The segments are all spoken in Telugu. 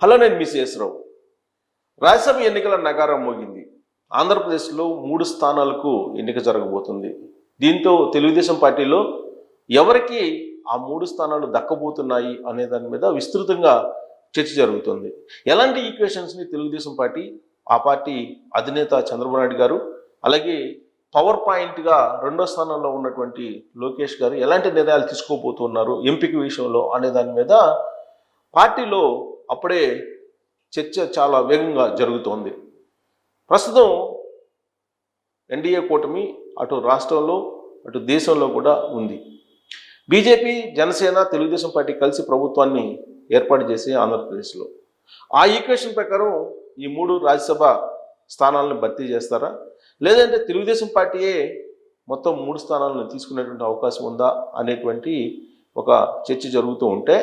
హలో, నేను మీ శేషరావు. రాజ్యసభ ఎన్నికల నగారం మోగింది. ఆంధ్రప్రదేశ్లో 3 స్థానాలకు ఎన్నిక జరగబోతుంది. దీంతో తెలుగుదేశం పార్టీలో ఎవరికి ఆ 3 స్థానాలు దక్కబోతున్నాయి అనే దాని మీద విస్తృతంగా చర్చ జరుగుతుంది. ఎలాంటి ఈక్వేషన్స్ని తెలుగుదేశం పార్టీ, ఆ పార్టీ అధినేత చంద్రబాబు నాయుడు గారు, అలాగే పవర్ పాయింట్గా 2వ స్థానంలో ఉన్నటువంటి లోకేష్ గారు ఎలాంటి నిర్ణయాలు తీసుకోబోతున్నారు ఎంపిక విషయంలో అనే దాని మీద పార్టీలో అప్పుడే చర్చ చాలా వేగంగా జరుగుతోంది. ప్రస్తుతం ఎన్డీఏ కూటమి అటు రాష్ట్రంలో అటు దేశంలో కూడా ఉంది. బీజేపీ, జనసేన, తెలుగుదేశం పార్టీ కలిసి ప్రభుత్వాన్ని ఏర్పాటు చేసి ఆంధ్రప్రదేశ్లో ఆ ఈక్వేషన్ ప్రకారం ఈ 3 రాజ్యసభ స్థానాలను భర్తీ చేస్తారా, లేదంటే తెలుగుదేశం పార్టీయే మొత్తం 3 స్థానాలను తీసుకునేటువంటి అవకాశం ఉందా అనేటువంటి ఒక చర్చ జరుగుతూ ఉంటే,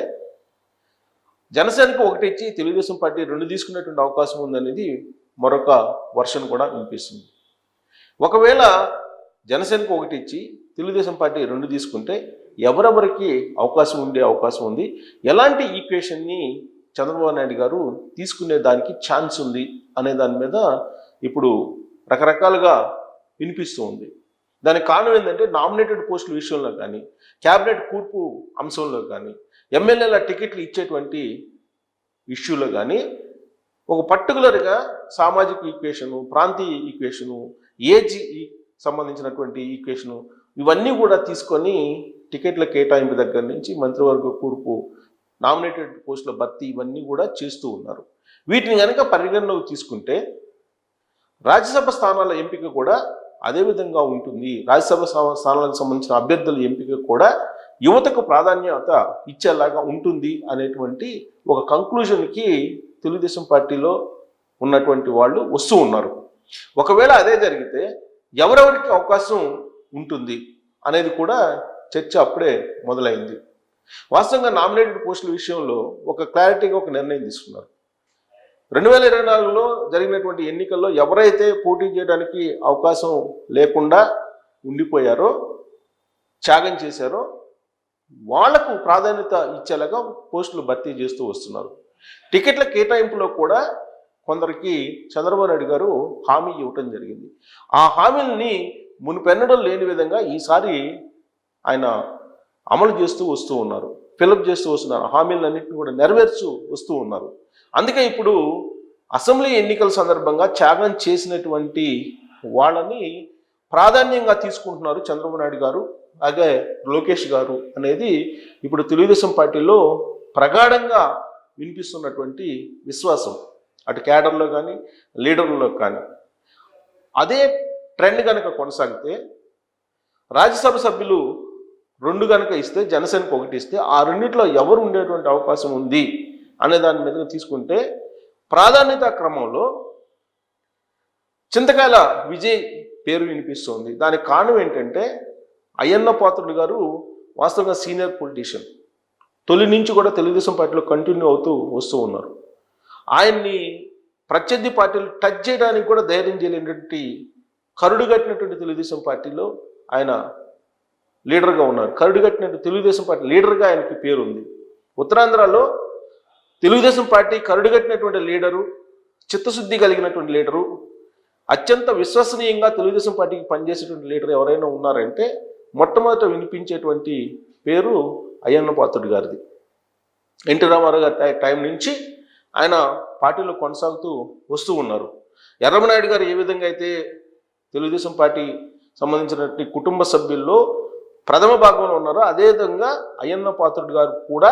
జనసేనకు 1 ఇచ్చి తెలుగుదేశం పార్టీ 2 తీసుకునేటువంటి అవకాశం ఉందనేది మరొక వర్షన్ కూడా వినిపిస్తుంది. ఒకవేళ జనసేనకు 1 ఇచ్చి తెలుగుదేశం పార్టీ 2 తీసుకుంటే ఎవరెవరికి అవకాశం ఉండే అవకాశం ఉంది, ఎలాంటి ఈక్వేషన్ని చంద్రబాబు నాయుడు గారు తీసుకునే దానికి ఛాన్స్ ఉంది అనే దాని మీద ఇప్పుడు రకరకాలుగా వినిపిస్తూ ఉంది. దానికి కారణం ఏంటంటే, నామినేటెడ్ పోస్టుల విషయంలో కానీ, క్యాబినెట్ కూర్పు అంశంలో కానీ, ఎమ్మెల్యేల టికెట్లు ఇచ్చేటువంటి ఇష్యూలో కానీ ఒక పర్టికులర్గా సామాజిక ఈక్వేషను, ప్రాంతీయ ఈక్వేషను, ఏజ్ సంబంధించినటువంటి ఈక్వేషను, ఇవన్నీ కూడా తీసుకొని టికెట్ల కేటాయింపు దగ్గర నుంచి మంత్రివర్గ కూర్పు, నామినేటెడ్ పోస్టుల భర్తీ ఇవన్నీ కూడా చేస్తూ ఉన్నారు. వీటిని కనుక పరిగణలోకి తీసుకుంటే రాజ్యసభ స్థానాల ఎంపిక కూడా అదే విధంగా ఉంటుంది. రాజ్యసభ స్థానాలకు సంబంధించిన అభ్యర్థుల ఎంపిక కూడా యువతకు ప్రాధాన్యత ఇచ్చేలాగా ఉంటుంది అనేటువంటి ఒక కంక్లూజన్కి తెలుగుదేశం పార్టీలో ఉన్నటువంటి వాళ్ళు వస్తూ ఉన్నారు. ఒకవేళ అదే జరిగితే ఎవరెవరికి అవకాశం ఉంటుంది అనేది కూడా చర్చ అప్పుడే మొదలైంది. వాస్తవంగా నామినేటెడ్ పోస్టుల విషయంలో ఒక క్లారిటీగా ఒక నిర్ణయం తీసుకున్నారు. 2024లో జరిగినటువంటి ఎన్నికల్లో ఎవరైతే పోటీ చేయడానికి అవకాశం లేకుండా ఉండిపోయారో, త్యాగం చేశారో వాళ్లకు ప్రాధాన్యత ఇచ్చేలాగా పోస్టులు భర్తీ చేస్తూ వస్తున్నారు. టికెట్ల కేటాయింపులో కూడా కొందరికి చంద్రబాబు నాయుడు గారు హామీ ఇవ్వటం జరిగింది. ఆ హామీలని మునుపెన్నడూ లేని విధంగా ఈసారి ఆయన అమలు చేస్తూ వస్తూ ఉన్నారు, ఫిలప్ చేస్తూ వస్తున్నారు, హామీలన్నింటినీ కూడా నెరవేర్చు వస్తూ ఉన్నారు. అందుకే ఇప్పుడు అసెంబ్లీ ఎన్నికల సందర్భంగా త్యాగం చేసినటువంటి వాళ్ళని ప్రాధాన్యంగా తీసుకుంటున్నారు చంద్రబాబు నాయుడు గారు, అలాగే లోకేష్ గారు అనేది ఇప్పుడు తెలుగుదేశం పార్టీలో ప్రగాఢంగా వినిపిస్తున్నటువంటి విశ్వాసం, అటు క్యాడర్లో కానీ లీడర్లలో కానీ. అదే ట్రెండ్ కనుక కొనసాగితే రాజ్యసభ సభ్యులు 2 కనుక ఇస్తే, జనసేనకు 1 ఇస్తే, ఆ రెండిట్లో ఎవరు ఉండేటువంటి అవకాశం ఉంది అనే దాని మీద తీసుకుంటే ప్రాధాన్యత క్రమంలో చింతకాయల విజయ్ పేరు వినిపిస్తోంది. దానికి కారణం ఏంటంటే, అయ్యన్న పాత్రుడు గారు వాస్తవంగా సీనియర్ పొలిటీషియన్, తొలి నుంచి కూడా తెలుగుదేశం పార్టీలో కంటిన్యూ అవుతూ వస్తూ ఉన్నారు. ఆయన్ని ప్రత్యర్థి పార్టీలు టచ్ చేయడానికి కూడా ధైర్యం చేయలేనటువంటి కరుడుగట్టినటువంటి తెలుగుదేశం పార్టీలో ఆయన లీడర్గా ఉన్నారు. కరుడుగట్టినటువంటి తెలుగుదేశం పార్టీ లీడర్గా ఆయనకి పేరుంది. ఉత్తరాంధ్రలో తెలుగుదేశం పార్టీ కరుడుగట్టినటువంటి లీడరు, చిత్తశుద్ధి కలిగినటువంటి లీడరు, అత్యంత విశ్వసనీయంగా తెలుగుదేశం పార్టీకి పనిచేసేటువంటి లీడర్ ఎవరైనా ఉన్నారంటే మొట్టమొదట వినిపించేటువంటి పేరు అయ్యన్న పాత్రుడు గారిది. ఎన్టీ రామారావు గారి టైం నుంచి ఆయన పార్టీలో కొనసాగుతూ వస్తూ ఉన్నారు. ఎర్రమనాయుడు గారు ఏ విధంగా అయితే తెలుగుదేశం పార్టీ సంబంధించినటువంటి కుటుంబ సభ్యుల్లో ప్రథమ భాగంలో ఉన్నారో, అదేవిధంగా అయ్యన్న పాత్రుడు గారు కూడా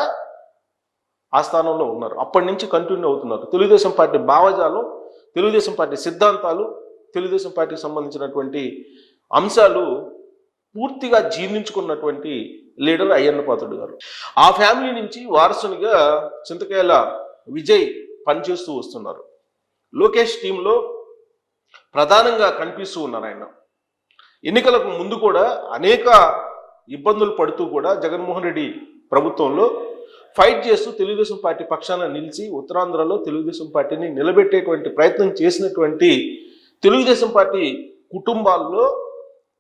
ఆ స్థానంలో ఉన్నారు. అప్పటి నుంచి కంటిన్యూ అవుతున్నారు. తెలుగుదేశం పార్టీ భావజాలం, తెలుగుదేశం పార్టీ సిద్ధాంతాలు, తెలుగుదేశం పార్టీకి సంబంధించినటువంటి అంశాలు పూర్తిగా జీర్ణించుకున్నటువంటి లీడర్ అయ్యన్న పాత్రుడు గారు. ఆ ఫ్యామిలీ నుంచి వారసునిగా చింతకాయల విజయ్ పనిచేస్తూ వస్తున్నారు. లోకేష్ టీంలో ప్రధానంగా కనిపిస్తూ ఉన్నారు. ఆయన ఎన్నికలకు ముందు కూడా అనేక ఇబ్బందులు పడుతూ కూడా జగన్మోహన్ రెడ్డి ప్రభుత్వంలో ఫైట్ చేస్తూ తెలుగుదేశం పార్టీ పక్షాన నిలిచి ఉత్తరాంధ్రలో తెలుగుదేశం పార్టీని నిలబెట్టేటువంటి ప్రయత్నం చేసినటువంటి తెలుగుదేశం పార్టీ కుటుంబాల్లో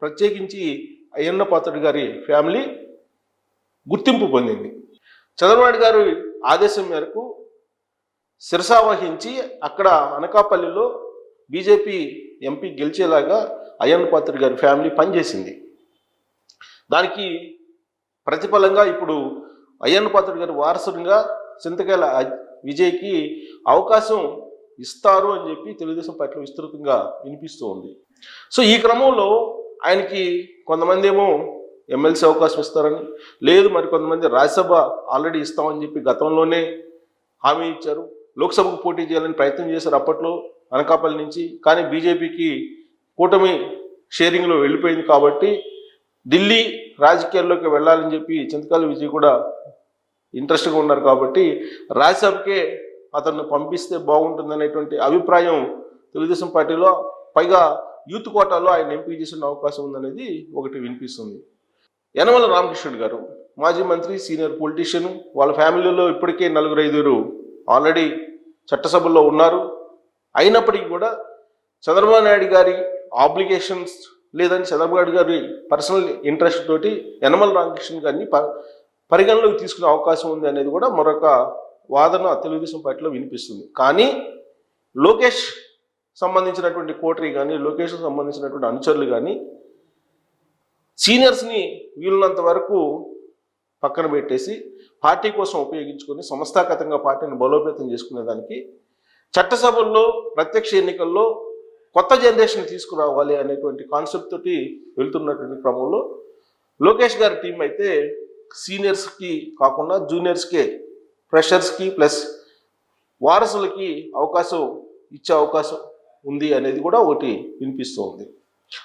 ప్రత్యేకించి అయ్యన్న పాత్రుడు గారి ఫ్యామిలీ గుర్తింపు పొందింది. చంద్రబాబు నాయుడు గారి ఆదేశం మేరకు శిరసావహించి అక్కడ అనకాపల్లిలో బీజేపీ ఎంపీ గెలిచేలాగా అయ్యన్న పాత్రుడు గారి ఫ్యామిలీ పనిచేసింది. దానికి ప్రతిఫలంగా ఇప్పుడు అయ్యన్న పాత్రుడు గారి వారసుడిగా చింతకాయల విజయ్కి అవకాశం ఇస్తారు అని చెప్పి తెలుగుదేశం పార్టీలో విస్తృతంగా వినిపిస్తూ ఉంది. సో ఈ క్రమంలో ఆయనకి కొంతమంది ఏమో ఎమ్మెల్సీ అవకాశం ఇస్తారని, లేదు మరి కొంతమంది రాజ్యసభ ఆల్రెడీ ఇస్తామని చెప్పి గతంలోనే హామీ ఇచ్చారు. లోక్సభకు పోటీ చేయాలని ప్రయత్నం చేశారు అప్పట్లో అనకాపల్లి నుంచి. కానీ బీజేపీకి కూటమి షేరింగ్లో వెళ్ళిపోయింది కాబట్టి ఢిల్లీ రాజకీయాల్లోకి వెళ్ళాలని చెప్పి చింతకాయల విజయ్ కూడా ఇంట్రెస్ట్గా ఉన్నారు కాబట్టి రాజ్యసభకే అతన్ని పంపిస్తే బాగుంటుందనేటువంటి అభిప్రాయం తెలుగుదేశం పార్టీలో, పైగా యూత్ కోటాలో ఆయన ఎంపీ చేసిన అవకాశం ఉందనేది ఒకటి వినిపిస్తుంది. యనమల రామకృష్ణుడు గారు మాజీ మంత్రి, సీనియర్ పొలిటీషియన్, వాళ్ళ ఫ్యామిలీలో ఇప్పటికే 4-5 ఆల్రెడీ చట్టసభల్లో ఉన్నారు. అయినప్పటికీ కూడా చంద్రబాబు నాయుడు గారి ఆబ్లిగేషన్స్ లేదని చంద్రబాబు నాయుడు గారి పర్సనల్ ఇంట్రెస్ట్ తోటి యనమల రామకృష్ణ గారిని పరిగణలోకి తీసుకునే అవకాశం ఉంది అనేది కూడా మరొక వాదన తెలుగుదేశం పార్టీలో వినిపిస్తుంది. కానీ లోకేష్ సంబంధించినటువంటి కోటరీ కానీ, లోకేష్ సంబంధించినటువంటి అనుచరులు కానీ సీనియర్స్ని వీలున్నంత వరకు పక్కన పెట్టేసి పార్టీ కోసం ఉపయోగించుకొని సంస్థాగతంగా పార్టీని బలోపేతం చేసుకునేదానికి చట్టసభల్లో ప్రత్యక్ష ఎన్నికల్లో కొత్త జనరేషన్ తీసుకురావాలి అనేటువంటి కాన్సెప్ట్ తోటి వెళ్తున్నటువంటి క్రమంలో లోకేష్ గారి టీం అయితే సీనియర్స్కి కాకుండా జూనియర్స్కే, ఫ్రెషర్స్కి ప్లస్ వారసులకి అవకాశం ఇచ్చే అవకాశం ఉంది అనేది కూడా ఒకటి వినిపిస్తూ ఉంది.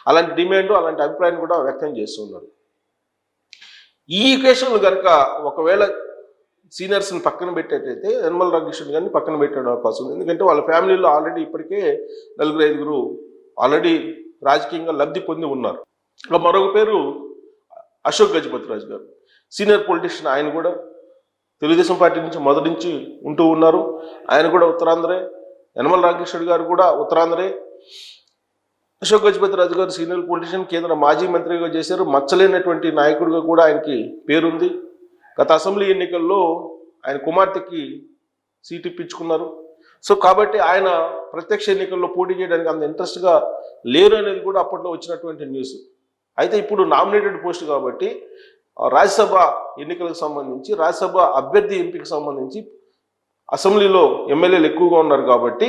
అలాంటి డిమాండ్, అలాంటి అభిప్రాయాన్ని కూడా వ్యక్తం చేస్తున్నారు. ఈ ఈక్వేషన్లు కనుక ఒకవేళ సీనియర్స్ని పక్కన పెట్టేటైతే యనమల రామకృష్ణ గారిని పక్కన పెట్టే అవకాశం ఉంది. ఎందుకంటే వాళ్ళ ఫ్యామిలీలో ఆల్రెడీ ఇప్పటికే 4-5 ఆల్రెడీ రాజకీయంగా లబ్ధి పొంది ఉన్నారు. ఇక మరొక పేరు అశోక్ గజపతిరాజు గారు, సీనియర్ పొలిటీషియన్. ఆయన కూడా తెలుగుదేశం పార్టీ నుంచి మొదటి నుంచి ఉంటూ ఉన్నారు. ఆయన కూడా ఉత్తరాంధ్రే. యనమల రామకృష్ణ గారు కూడా ఉత్తరాంధ్రే. అశోక్ గజపతిరాజు గారు సీనియర్ పొలిటీషియన్, కేంద్ర మాజీ మంత్రిగా చేశారు. మచ్చలేనటువంటి నాయకుడిగా కూడా ఆయనకి పేరుంది. గత అసెంబ్లీ ఎన్నికల్లో ఆయన కుమార్తెకి సీటు ఇప్పించుకున్నారు. సో కాబట్టి ఆయన ప్రత్యక్ష ఎన్నికల్లో పోటీ చేయడానికి అంత ఇంట్రెస్ట్గా లేరు అనేది కూడా అప్పట్లో వచ్చినటువంటి న్యూస్. అయితే ఇప్పుడు నామినేటెడ్ పోస్ట్ కాబట్టి రాజ్యసభ ఎన్నికలకు సంబంధించి, రాజ్యసభ అభ్యర్థి ఎంపికకు సంబంధించి అసెంబ్లీలో ఎమ్మెల్యేలు ఎక్కువగా ఉన్నారు కాబట్టి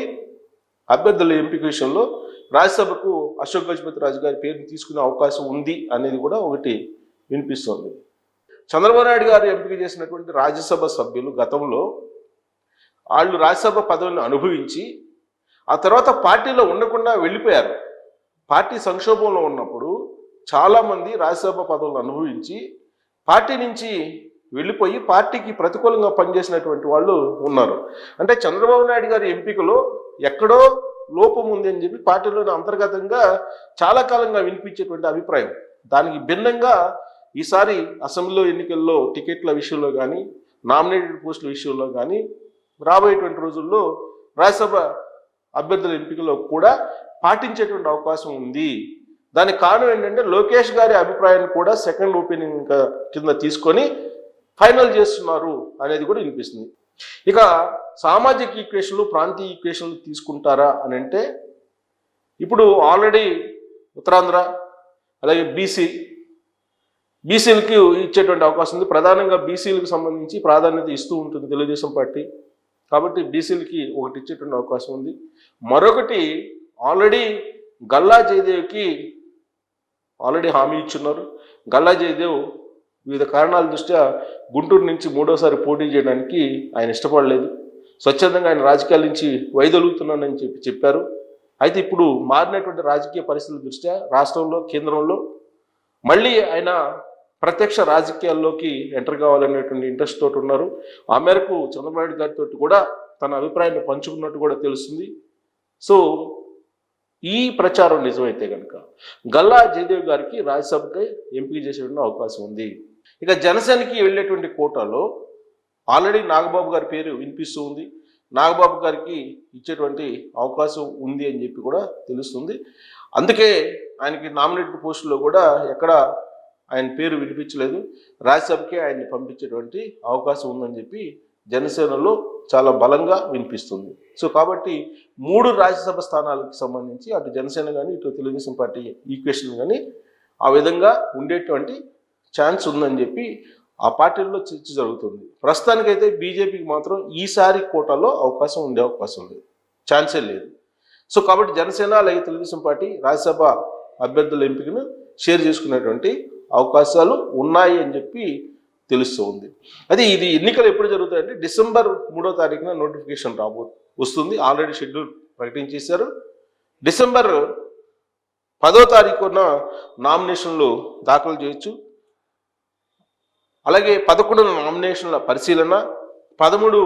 అభ్యర్థుల ఎంపిక విషయంలో రాజ్యసభకు అశోక్ గజపతిరాజు గారి పేరుని తీసుకునే అవకాశం ఉంది అనేది కూడా ఒకటి వినిపిస్తుంది. చంద్రబాబు నాయుడు గారు ఎంపిక చేసినటువంటి రాజ్యసభ సభ్యులు గతంలో వాళ్ళు రాజ్యసభ పదవిని అనుభవించి ఆ తర్వాత పార్టీలో ఉండకుండా వెళ్ళిపోయారు. పార్టీ సంక్షోభంలో ఉన్నప్పుడు చాలామంది రాజ్యసభ పదవులను అనుభవించి పార్టీ నుంచి వెళ్ళిపోయి పార్టీకి ప్రతికూలంగా పనిచేసినటువంటి వాళ్ళు ఉన్నారు. అంటే చంద్రబాబు నాయుడు గారి ఎంపికలో ఎక్కడో లోపం ఉంది అని చెప్పి పార్టీలోని అంతర్గతంగా చాలా కాలంగా వినిపించేటువంటి అభిప్రాయం. దానికి భిన్నంగా ఈసారి అసెంబ్లీ ఎన్నికల్లో టికెట్ల విషయంలో కానీ, నామినేటెడ్ పోస్టుల విషయంలో కానీ రాబోయేటువంటి రోజుల్లో రాజ్యసభ అభ్యర్థుల ఎంపికలో కూడా పాటించేటువంటి అవకాశం ఉంది. దానికి కారణం ఏంటంటే లోకేష్ గారి అభిప్రాయాన్ని కూడా సెకండ్ ఒపీనియన్ కింద తీసుకొని ఫైనల్ చేస్తున్నారు అనేది కూడా వినిపిస్తుంది. ఇక సామాజిక ఈక్వేషన్లు, ప్రాంతీయ ఈక్వేషన్లు తీసుకుంటారా అని అంటే ఇప్పుడు ఆల్రెడీ ఉత్తరాంధ్ర అలాగే బీసీలకి ఇచ్చేటువంటి అవకాశం ఉంది. ప్రధానంగా బీసీలకు సంబంధించి ప్రాధాన్యత ఇస్తూ ఉంటుంది తెలుగుదేశం పార్టీ కాబట్టి బీసీలకి ఒకటి ఇచ్చేటువంటి అవకాశం ఉంది. మరొకటి ఆల్రెడీ గల్లా జయదేవ్కి ఆల్రెడీ హామీ ఇచ్చున్నారు. గల్లా జయదేవ్ వివిధ కారణాల దృష్ట్యా గుంటూరు నుంచి 3వసారి పోటీ చేయడానికి ఆయన ఇష్టపడలేదు. స్వచ్ఛందంగా ఆయన రాజకీయాల నుంచి వైదొలుగుతున్నానని చెప్పారు. అయితే ఇప్పుడు మారినటువంటి రాజకీయ పరిస్థితుల దృష్ట్యా రాష్ట్రంలో, కేంద్రంలో మళ్ళీ ఆయన ప్రత్యక్ష రాజకీయాల్లోకి ఎంటర్ కావాలనేటువంటి ఇంట్రెస్ట్ తోటి ఉన్నారు. ఆ మేరకు చంద్రబాబు నాయుడు గారితో కూడా తన అభిప్రాయాన్ని పంచుకున్నట్టు కూడా తెలుస్తుంది. సో ఈ ప్రచారం నిజమైతే కనుక గల్లా జయదేవ్ గారికి రాజ్యసభకి ఎంపిక చేసేటువంటి అవకాశం ఉంది. ఇక జనసేనకి వెళ్ళేటువంటి కోటాలో ఆల్రెడీ నాగబాబు గారి పేరు వినిపిస్తూ ఉంది. నాగబాబు గారికి ఇచ్చేటువంటి అవకాశం ఉంది అని చెప్పి కూడా తెలుస్తుంది. అందుకే ఆయనకి నామినేటెడ్ పోస్టులో కూడా ఎక్కడ ఆయన పేరు వినిపించలేదు. రాజ్యసభకే ఆయన్ని పంపించేటువంటి అవకాశం ఉందని చెప్పి జనసేనలో చాలా బలంగా వినిపిస్తుంది. సో కాబట్టి 3 రాజ్యసభ స్థానాలకు సంబంధించి అటు జనసేన కానీ ఇటు తెలుగుదేశం పార్టీ ఈక్వేషన్ కానీ ఆ విధంగా ఉండేటువంటి ఛాన్స్ ఉందని చెప్పి ఆ పార్టీల్లో చర్చ జరుగుతుంది. ప్రస్తుతానికైతే బీజేపీకి మాత్రం ఈసారి కోటాలో అవకాశం ఉండే అవకాశం లేదు, ఛాన్సే లేదు. సో కాబట్టి జనసేన అలాగే తెలుగుదేశం పార్టీ రాజ్యసభ అభ్యర్థుల ఎంపికను షేర్ చేసుకునేటువంటి అవకాశాలు ఉన్నాయి అని చెప్పి తెలుస్తూ ఉంది. అది ఇది ఎన్నికలు ఎప్పుడు జరుగుతాయంటే డిసెంబర్ 3వ తారీఖున నోటిఫికేషన్ వస్తుంది. Already schedule ప్రకటించేశారు. డిసెంబర్ 10వ తారీఖున నామినేషన్లు దాఖలు చేయొచ్చు. అలాగే 11 నామినేషన్ల పరిశీలన, 13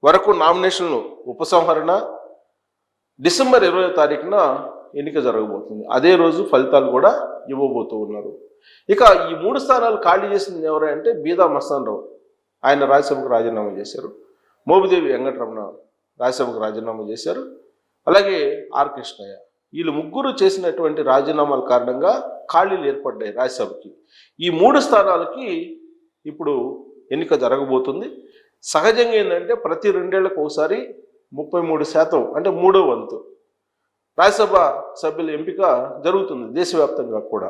వరకు నామినేషన్లు ఉపసంహరణ, డిసెంబర్ 20వ తారీఖున ఎన్నిక జరగబోతుంది. అదే రోజు ఫలితాలు కూడా ఇవ్వబోతూ ఉన్నారు. ఇక ఈ 3 స్థానాలు ఖాళీ చేసింది ఎవరంటే బీదా మస్తాన్ రావు, ఆయన రాజ్యసభకు రాజీనామా చేశారు. మోపిదేవి వెంకటరమణ రాజ్యసభకు రాజీనామా చేశారు. అలాగే ఆర్ కృష్ణయ్య, వీళ్ళు ముగ్గురు చేసినటువంటి రాజీనామాల కారణంగా ఖాళీలు ఏర్పడ్డాయి రాజ్యసభకి. ఈ 3 స్థానాలకి ఇప్పుడు ఎన్నిక జరగబోతుంది. సహజంగా ఏంటంటే ప్రతి 2 ఏళ్లకు ఒకసారి 33% అంటే 3వ వంతు రాజ్యసభ సభ్యుల ఎంపిక జరుగుతుంది దేశవ్యాప్తంగా కూడా.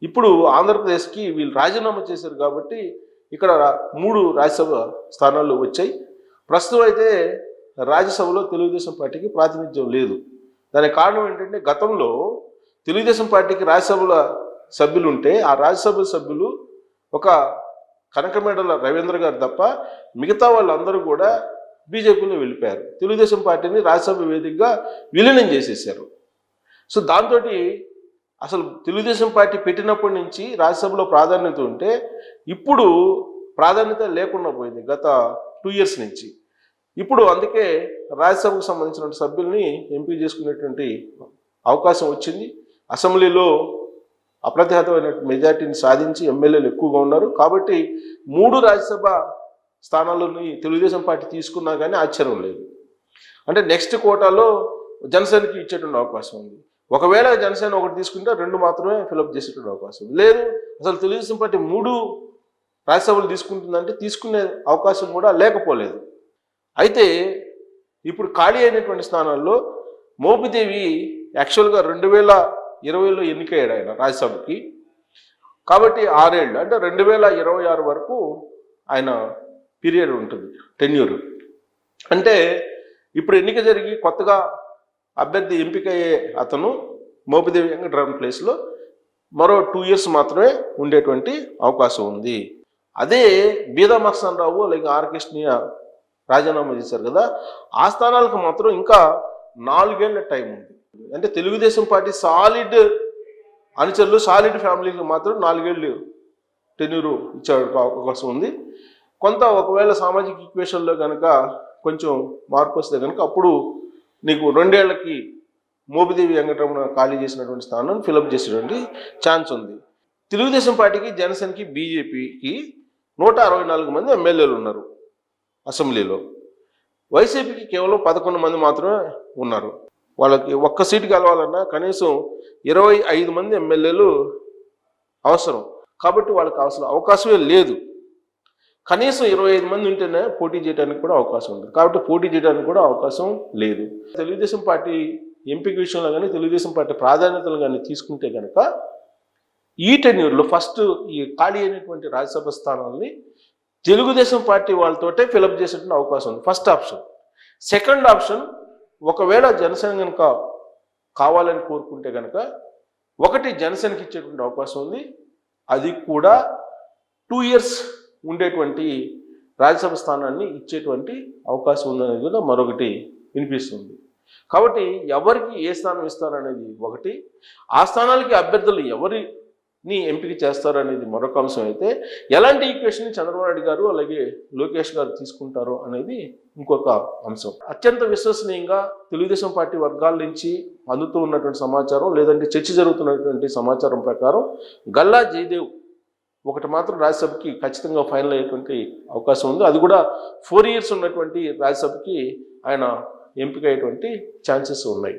ఇప్పుడు ఆంధ్రప్రదేశ్కి వీళ్ళు రాజీనామా చేశారు కాబట్టి ఇక్కడ 3 రాజ్యసభ స్థానాలు వచ్చాయి. ప్రస్తుతం అయితే రాజ్యసభలో తెలుగుదేశం పార్టీకి ప్రాతినిధ్యం లేదు. దానికి కారణం ఏంటంటే గతంలో తెలుగుదేశం పార్టీకి రాజ్యసభల సభ్యులు ఉంటే ఆ రాజ్యసభ సభ్యులు ఒక కనకమేడల రవీంద్ర గారు తప్ప మిగతా వాళ్ళందరూ కూడా బీజేపీలో వెళ్ళిపోయారు. తెలుగుదేశం పార్టీని రాజ్యసభ వేదికగా విలీనం చేసేసారు. సో దాంతో అసలు తెలుగుదేశం పార్టీ పెట్టినప్పటి నుంచి రాజ్యసభలో ప్రాధాన్యత ఉంటే ఇప్పుడు ప్రాధాన్యత లేకుండా పోయింది గత 2 ఇయర్స్ నుంచి. ఇప్పుడు అందుకే రాజ్యసభకు సంబంధించిన సభ్యుల్ని ఎంపిక చేసుకునేటువంటి అవకాశం వచ్చింది. అసెంబ్లీలో అప్రతిహతమైన మెజార్టీని సాధించి ఎమ్మెల్యేలు ఎక్కువగా ఉన్నారు. కాబట్టి 3 రాజ్యసభ స్థానాలని తెలుగుదేశం పార్టీ తీసుకున్నా కానీ ఆశ్చర్యం లేదు. అంటే నెక్స్ట్ కోటాలో జనసేనకి ఇచ్చేటువంటి అవకాశం ఉంది. ఒకవేళ జనసేన ఒకటి తీసుకుంటే 2 మాత్రమే ఫిలప్ చేసేటువంటి అవకాశం ఉంది. లేదు అసలు తెలుగుదేశం పార్టీ 3 రాజ్యసభలు తీసుకుంటుందంటే తీసుకునే అవకాశం కూడా లేకపోలేదు. అయితే ఇప్పుడు ఖాళీ అయినటువంటి స్థానాల్లో మోపిదేవి యాక్చువల్గా 2020లో ఎన్నికయ్యాడు ఆయన రాజ్యసభకి. కాబట్టి 6 ఏళ్ళు అంటే 2026 వరకు ఆయన పీరియడ్ ఉంటుంది, టెన్యూర్. అంటే ఇప్పుడు ఎన్నిక జరిగి కొత్తగా అభ్యర్థి ఎంపికయ్యే అతను మోపిదేవి వెంకటరమణ ప్లేస్లో మరో 2 ఇయర్స్ మాత్రమే ఉండేటువంటి అవకాశం ఉంది. అదే బీదా మస్తాన్ రావు అలాగే ఆర్ కృష్ణయ్య రాజీనామా చేశారు కదా, ఆ స్థానాలకు మాత్రం ఇంకా 4 ఏళ్ల టైం ఉంది. అంటే తెలుగుదేశం పార్టీ సాలిడ్ అనుచరులు సాలిడ్ ఫ్యామిలీకి మాత్రం 4 ఏళ్ళు టెన్యూరు ఇచ్చే అవకాశం ఉంది. కొంత ఒకవేళ సామాజిక ఈక్వేషన్లో కనుక కొంచెం మార్పు వస్తే కనుక అప్పుడు నీకు 2 ఏళ్లకి మోపిదేవి వెంకటరమణ ఖాళీ చేసినటువంటి స్థానం ఫిలప్ చేసేటువంటి ఛాన్స్ ఉంది. తెలుగుదేశం పార్టీకి, జనసేనకి, బీజేపీకి 164 మంది ఎమ్మెల్యేలు ఉన్నారు అసెంబ్లీలో. వైసీపీకి కేవలం 11 మంది మాత్రమే ఉన్నారు. వాళ్ళకి ఒక్క సీటు గెలవాలన్నా కనీసం 25 మంది ఎమ్మెల్యేలు అవసరం. కాబట్టి వాళ్ళకి అవకాశమే లేదు. కనీసం 25 మంది ఉంటేనే పోటీ చేయడానికి కూడా అవకాశం ఉంది. కాబట్టి పోటీ చేయడానికి కూడా అవకాశం లేదు. తెలుగుదేశం పార్టీ ఎంపిక విషయంలో కానీ తెలుగుదేశం పార్టీ ప్రాధాన్యతలు కానీ తీసుకుంటే కనుక ఈ టెన్యూర్లో ఫస్ట్ ఈ ఖాళీ అయినటువంటి రాజ్యసభ స్థానాలని తెలుగుదేశం పార్టీ వాళ్ళతోటే ఫిలప్ చేసేటువంటి అవకాశం ఉంది, ఫస్ట్ ఆప్షన్. సెకండ్ ఆప్షన్, ఒకవేళ జనసేన కనుక కావాలని కోరుకుంటే కనుక ఒకటి జనసేనకి ఇచ్చేటువంటి అవకాశం ఉంది. అది కూడా 2 ఇయర్స్ ఉండేటువంటి రాజ్యసభ స్థానాన్ని ఇచ్చేటువంటి అవకాశం ఉందనేది కూడా మరొకటి వినిపిస్తుంది. కాబట్టి ఎవరికి ఏ స్థానం ఇస్తారనేది ఒకటి, ఆ స్థానాలకి అభ్యర్థులు ఎవరిని ఎంపిక చేస్తారు అనేది మరొక అంశం అయితే, ఎలాంటి ఈక్వేషన్ చంద్రబాబు నాయుడు గారు అలాగే లోకేష్ గారు తీసుకుంటారు అనేది ఇంకొక అంశం. అత్యంత విశ్వసనీయంగా తెలుగుదేశం పార్టీ వర్గాల నుంచి అందుతూ ఉన్నటువంటి సమాచారం లేదంటే చర్చ జరుగుతున్నటువంటి సమాచారం ప్రకారం గల్లా జయదేవ్ ఒకటి మాత్రం రాజ్యసభకి ఖచ్చితంగా ఫైనల్ అయ్యేటువంటి అవకాశం ఉంది. అది కూడా 4 ఇయర్స్ ఉన్నటువంటి రాజ్యసభకి ఆయన ఎంపిక అయ్యేటువంటి ఛాన్సెస్ ఉన్నాయి.